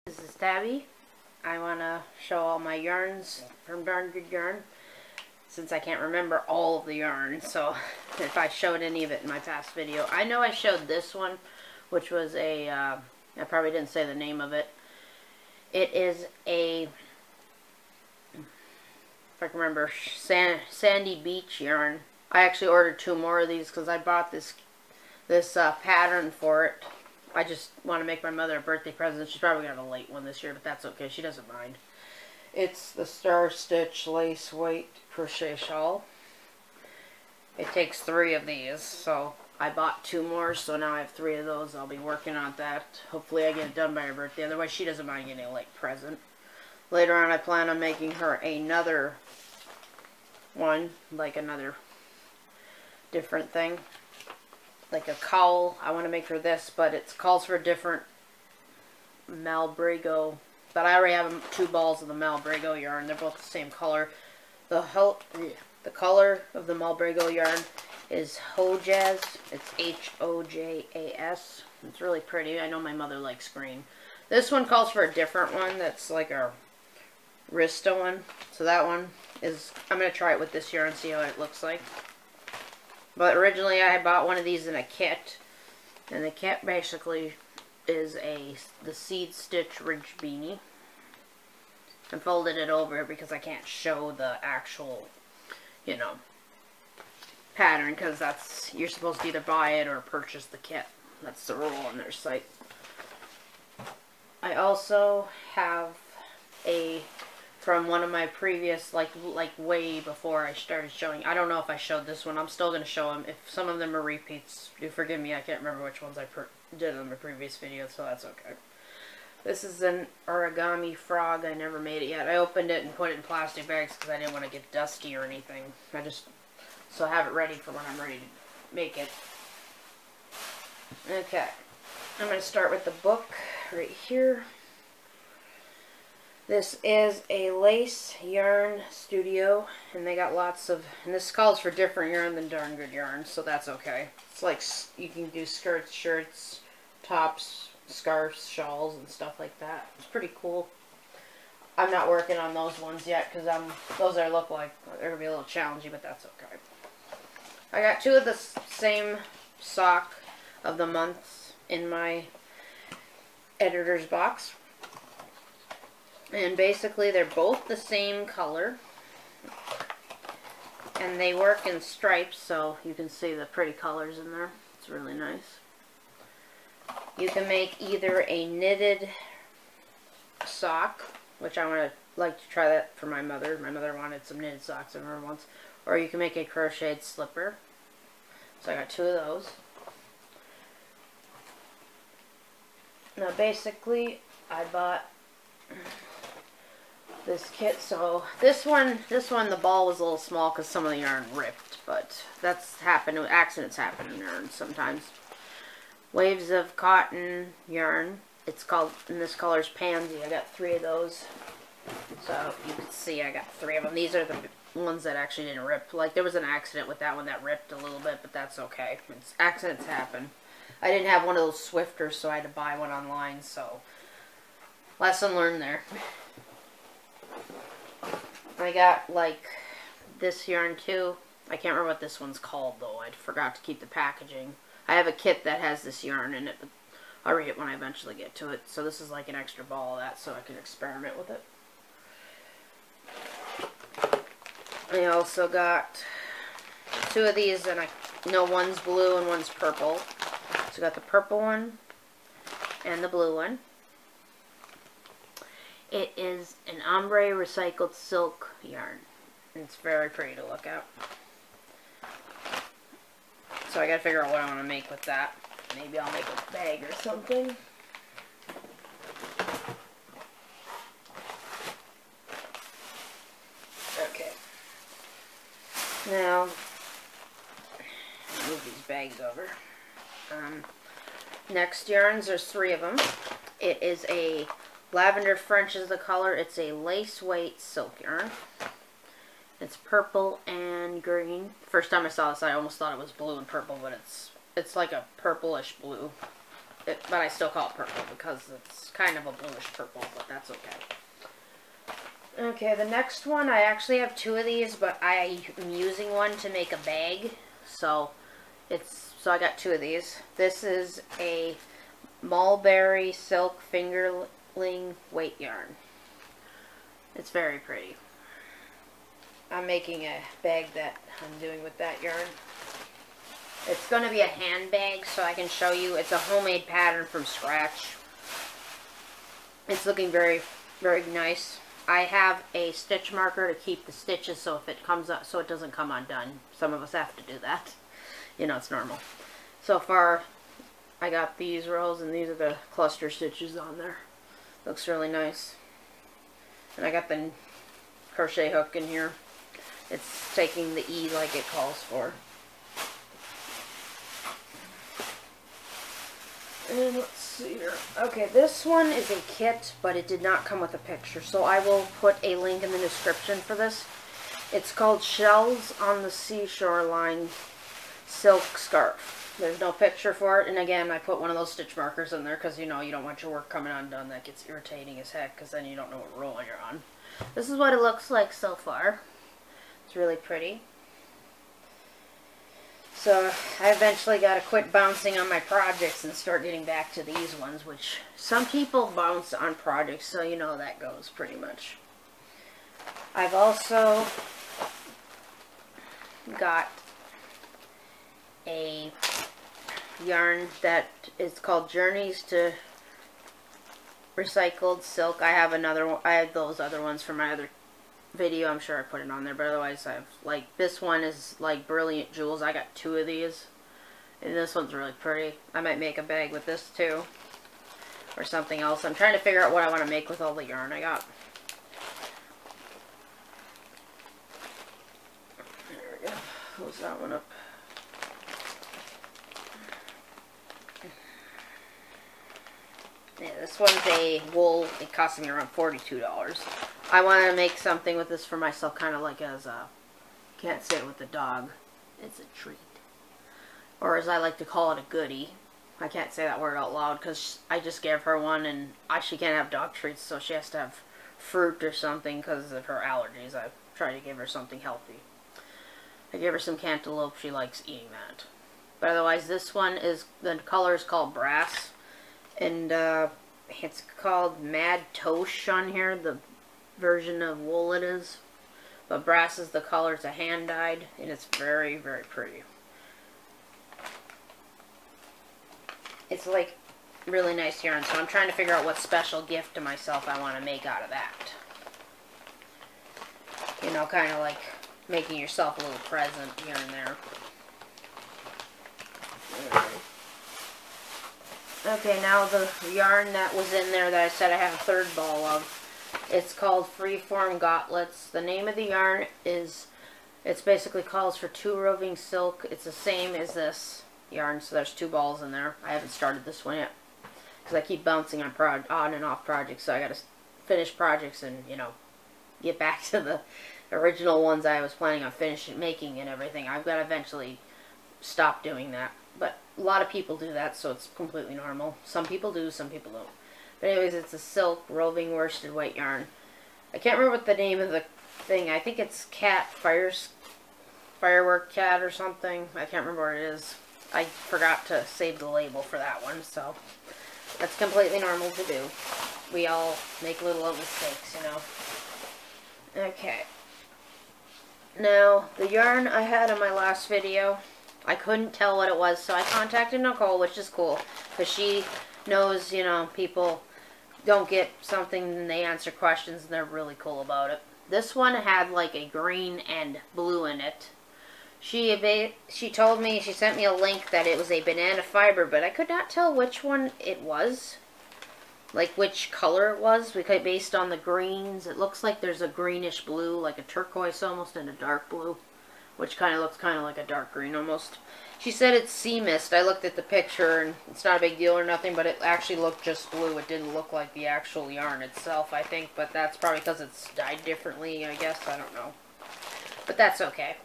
This is Tabby. I want to show all my yarns from Darn Good Yarn, since I can't remember all of the yarns, so if I showed any of it in my past video. I know I showed this one, which was a, I probably didn't say the name of it. It is a, if I can remember, Sandy Beach yarn. I actually ordered 2 more of these because I bought this pattern for it. I just want to make my mother a birthday present. She's probably got a late one this year, but that's okay. She doesn't mind. It's the Star Stitch Lace Weight Crochet Shawl. It takes 3 of these, so I bought 2 more, so now I have 3 of those. I'll be working on that. Hopefully I get it done by her birthday. Otherwise, she doesn't mind getting a late present. Later on, I plan on making her another one, like another different thing. Like a cowl. I want to make her this, but it calls for a different Malbrigo. But I already have 2 balls of the Malbrigo yarn. They're both the same color. The color of the Malbrigo yarn is Hojaz. It's H-O-J-A-S. It's really pretty. I know my mother likes green. This one calls for a different one. That's like a Rista one. So that one is, I'm going to try it with this yarn and see how it looks like. But originally I bought one of these in a kit, and the kit basically is the seed stitch ridge beanie. I folded it over because I can't show the actual, you know, pattern, because you're supposed to either buy it or purchase the kit. That's the rule on their site. I also have from one of my previous, like way before I started showing. I don't know if I showed this one. I'm still going to show them. If some of them are repeats, do forgive me. I can't remember which ones I did in my previous video, so that's okay. This is an origami frog. I never made it yet. I opened it and put it in plastic bags because I didn't want to get dusty or anything. So I have it ready for when I'm ready to make it. Okay. I'm going to start with the book right here. This is a Lace Yarn Studio, and they got lots of, and this calls for different yarn than Darn Good Yarn, so that's okay. It's like, you can do skirts, shirts, tops, scarves, shawls, and stuff like that. It's pretty cool. I'm not working on those ones yet, because those I look like, they're going to be a little challenging, but that's okay. I got 2 of the same sock of the month in my editor's box. And basically they're both the same color, and they work in stripes, so you can see the pretty colors in there. It's really nice. You can make either a knitted sock, which I want to like to try that for my mother. My mother wanted some knitted socks in her once. Or you can make a crocheted slipper. So I got 2 of those. Now basically I bought this kit. So this one the ball was a little small because some of the yarn ripped, but that's happened. Accidents happen in yarn sometimes. Waves of cotton yarn. It's called, in this color is Pansy. I got 3 of those, so you can see I got 3 of them. These are the ones that actually didn't rip. Like, there was an accident with that one that ripped a little bit, but that's okay. Accidents happen. I didn't have one of those Swifters, so I had to buy one online, so lesson learned there. I got, like, this yarn, too. I can't remember what this one's called, though. I forgot to keep the packaging. I have a kit that has this yarn in it, but I'll read it when I eventually get to it. So this is like an extra ball of that, so I can experiment with it. I also got 2 of these, and I know one's blue and one's purple. So I got the purple one and the blue one. It is an Ombre recycled silk yarn. It's very pretty to look at. So I gotta figure out what I want to make with that. Maybe I'll make a bag or something. Okay. Now, move these bags over. Next yarns, there's 3 of them. It is a Lavender French is the color. It's a lace weight silk yarn. It's purple and green. First time I saw this, I almost thought it was blue and purple, but it's like a purplish blue. but I still call it purple because it's kind of a bluish purple, but that's okay. Okay, the next one, I actually have two of these, but I am using one to make a bag, so I got two of these. This is a mulberry silk fingerling weight yarn. It's very pretty. I'm making a bag that I'm doing with that yarn. It's going to be a handbag, so I can show you. It's a homemade pattern from scratch. It's looking very, very nice. I have a stitch marker to keep the stitches so if it comes up, so it doesn't come undone. Some of us have to do that. You know, it's normal. So far, I got these rows, and these are the cluster stitches on there. Looks really nice. And I got the crochet hook in here. It's taking the E like it calls for. And let's see here. Okay, this one is a kit, but it did not come with a picture, so I will put a link in the description for this. It's called Shells on the Seashore Line Silk Scarf. There's no picture for it, and again, I put one of those stitch markers in there because, you know, you don't want your work coming undone. That gets irritating as heck because then you don't know what roll you're on. This is what it looks like so far. It's really pretty. So I eventually got to quit bouncing on my projects and start getting back to these ones, which some people bounce on projects, so you know how that goes pretty much. I've also got a yarn that is called Journeys to Recycled Silk. I have another one. I have those other ones from my other video. I'm sure I put it on there, but otherwise I have, like, this one is like Brilliant Jewels. I got two of these, and this one's really pretty. I might make a bag with this too, or something else. I'm trying to figure out what I want to make with all the yarn I got. There we go. Close that one up. Yeah, this one's a wool. It cost me around $42. I want to make something with this for myself, kind of like as a, can't say it with the dog, it's a treat. Or as I like to call it, a goodie. I can't say that word out loud because I just gave her one, and she can't have dog treats, so she has to have fruit or something because of her allergies. I try to give her something healthy. I gave her some cantaloupe. She likes eating that. But otherwise, this one is, the color is called Brass. And it's called Mad Tosh on here, the version of wool it is. But Brass is the color. It's a hand dyed, and it's very, very pretty. It's like really nice yarn, so I'm trying to figure out what special gift to myself I want to make out of that. You know, kind of like making yourself a little present here and there. Okay, now the yarn that was in there that I said I have a third ball of, it's called Freeform Gauntlets. The name of the yarn is, it's basically calls for 2 roving silk. It's the same as this yarn, so there's 2 balls in there. I haven't started this one yet because I keep bouncing on and off projects, so I got to finish projects and, you know, get back to the original ones I was planning on making and everything. I've got to eventually stop doing that. But a lot of people do that, so it's completely normal. Some people do, some people don't. But anyways, it's a silk roving worsted weight yarn. I can't remember what the name of the thing. I think it's Firework Cat or something. I can't remember what it is. I forgot to save the label for that one, so that's completely normal to do. We all make little mistakes, you know. Okay. Now, the yarn I had in my last video, I couldn't tell what it was, so I contacted Nicole, which is cool, because she knows, you know, people don't get something and they answer questions, and they're really cool about it. This one had like a green and blue in it. She told me, she sent me a link that it was a banana fiber, but I could not tell which one it was, like which color it was, because based on the greens, it looks like there's a greenish blue, like a turquoise almost, and a dark blue, which kind of looks kind of like a dark green almost. She said it's sea mist. I looked at the picture, and it's not a big deal or nothing, but it actually looked just blue. It didn't look like the actual yarn itself, I think, but that's probably because it's dyed differently, I guess. I don't know. But that's okay.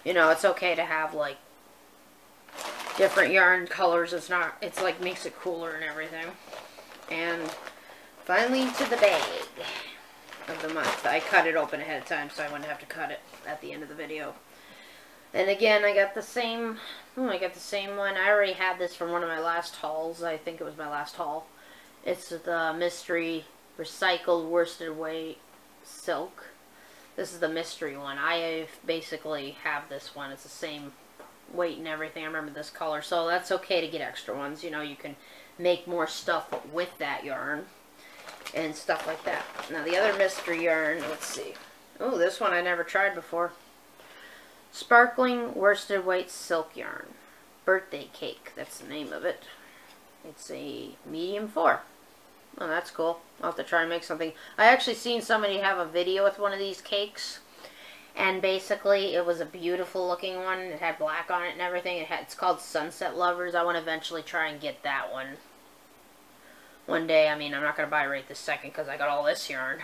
You know, it's okay to have, like, different yarn colors. It's like makes it cooler and everything. And finally to the bag of the month. I cut it open ahead of time so I wouldn't have to cut it at the end of the video. And again, I got the same one. I already had this from one of my last hauls. I think it was my last haul. It's the Mystery Recycled Worsted Weight Silk. This is the mystery one. I basically have this one. It's the same weight and everything. I remember this color. So that's okay to get extra ones. You know, you can make more stuff with that yarn and stuff like that. Now the other mystery yarn, let's see. Oh, this one I never tried before. Sparkling Worsted Weight Silk Yarn. Birthday Cake. That's the name of it. It's a medium 4. Oh, that's cool. I'll have to try and make something. I actually seen somebody have a video with one of these cakes. And basically, it was a beautiful looking one. It had black on it and everything. It's called Sunset Lovers. I want to eventually try and get that one day. I mean, I'm not going to buy it right this second because I got all this yarn.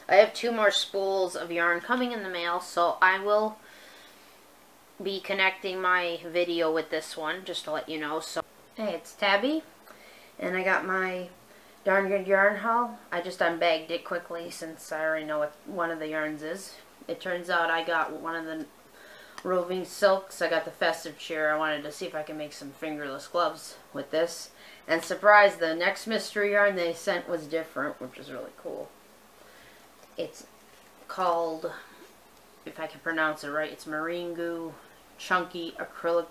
I have 2 more spools of yarn coming in the mail. So I will be connecting my video with this one just to let you know. So, hey, it's Tabby. And I got my Darn Good Yarn haul. I just unbagged it quickly since I already know what one of the yarns is. It turns out I got one of the roving silks. I got the festive cheer. I wanted to see if I can make some fingerless gloves with this. And surprise, the next mystery yarn they sent was different, which is really cool. It's called, if I can pronounce it right, it's Marine Goo Chunky Acrylic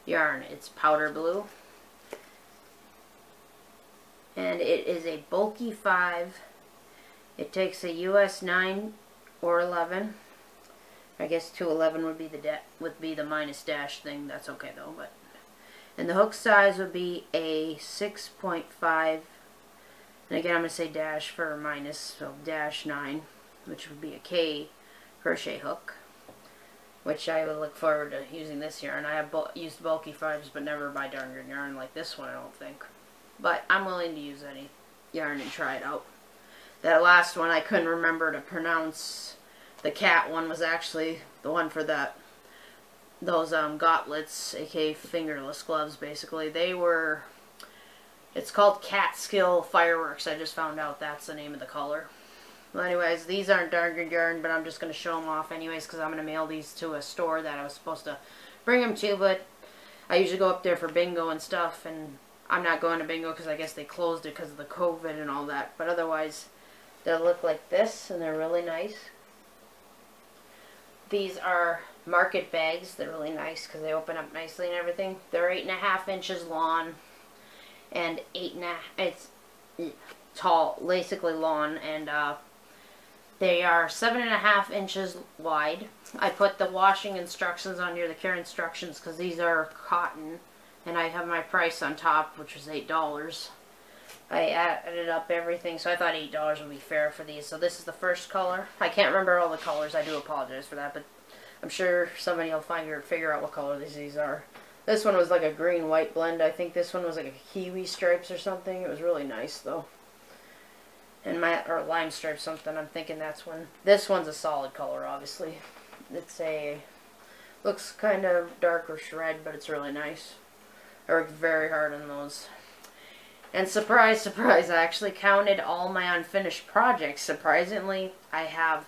Yarn. It's powder blue. And it is a bulky 5. It takes a US 9 or 11. I guess 211 would be the minus dash thing. That's okay though. But and the hook size would be a 6.5. And again, I'm going to say dash for minus, so dash 9, which would be a K crochet hook. Which I would look forward to using this yarn. I have used bulky 5s, but never by Darn Good yarn like this one, I don't think. But I'm willing to use any yarn and try it out. That last one I couldn't remember to pronounce. The cat one was actually the one for those gauntlets, aka fingerless gloves. Basically, it's called Catskill Fireworks. I just found out that's the name of the color. Well, anyways, these aren't Darn Good yarn, but I'm just going to show them off anyways because I'm going to mail these to a store that I was supposed to bring them to, but I usually go up there for bingo and stuff, and I'm not going to bingo because I guess they closed it because of the COVID and all that. But otherwise, they'll look like this, and they're really nice. These are market bags. They're really nice because they open up nicely and everything. They're 8.5 inches long and 8.5. It's tall, basically long, and they are 7.5 inches wide. I put the washing instructions on here, the care instructions, because these are cotton. And I have my price on top, which was $8. I added up everything, so I thought $8 would be fair for these. So this is the first color. I can't remember all the colors. I do apologize for that, but I'm sure somebody will figure out what color these are. This one was like a green-white blend. I think this one was like a kiwi stripes or something. It was really nice, though. And or lime stripes, something. I'm thinking that's one. This one's a solid color, obviously. Looks kind of darker shred, but it's really nice. I worked very hard on those. And surprise, surprise, I actually counted all my unfinished projects. Surprisingly, I have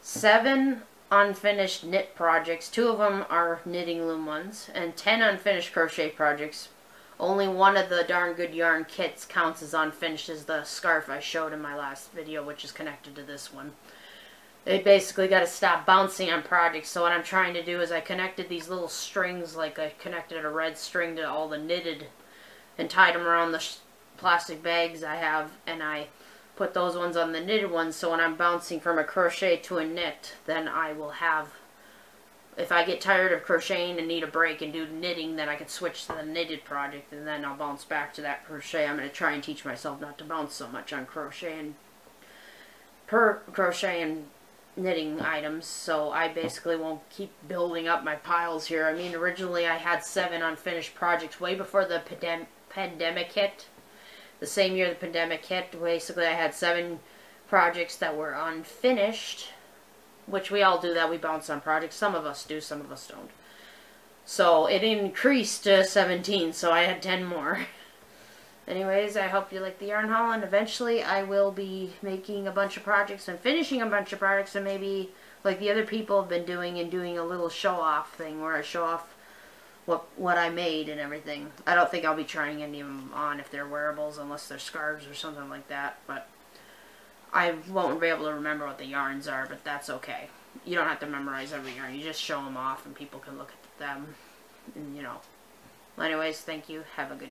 7 unfinished knit projects. 2 of them are knitting loom ones. And 10 unfinished crochet projects. Only one of the Darn Good yarn kits counts as unfinished, is the scarf I showed in my last video, which is connected to this one. They basically got to stop bouncing on projects. So what I'm trying to do is I connected these little strings, like I connected a red string to all the knitted and tied them around the plastic bags I have, and I put those ones on the knitted ones, so when I'm bouncing from a crochet to a knit, then I will have, if I get tired of crocheting and need a break and do knitting, then I can switch to the knitted project, and then I'll bounce back to that crochet. I'm going to try and teach myself not to bounce so much on crochet and knitting items, so I basically won't keep building up my piles here. I mean, originally I had 7 unfinished projects way before the pandemic hit. The same year the pandemic hit, basically I had 7 projects that were unfinished, which we all do that. We bounce on projects. Some of us do, some of us don't. So it increased to 17, so I had 10 more. Anyways, I hope you like the yarn haul, and eventually I will be making a bunch of projects and finishing a bunch of projects, and maybe like the other people have been doing, and doing a little show-off thing where I show off what I made and everything. I don't think I'll be trying any of them on if they're wearables, unless they're scarves or something like that, but I won't be able to remember what the yarns are, but that's okay. You don't have to memorize every yarn. You just show them off and people can look at them and, you know. Well, anyways, thank you. Have a good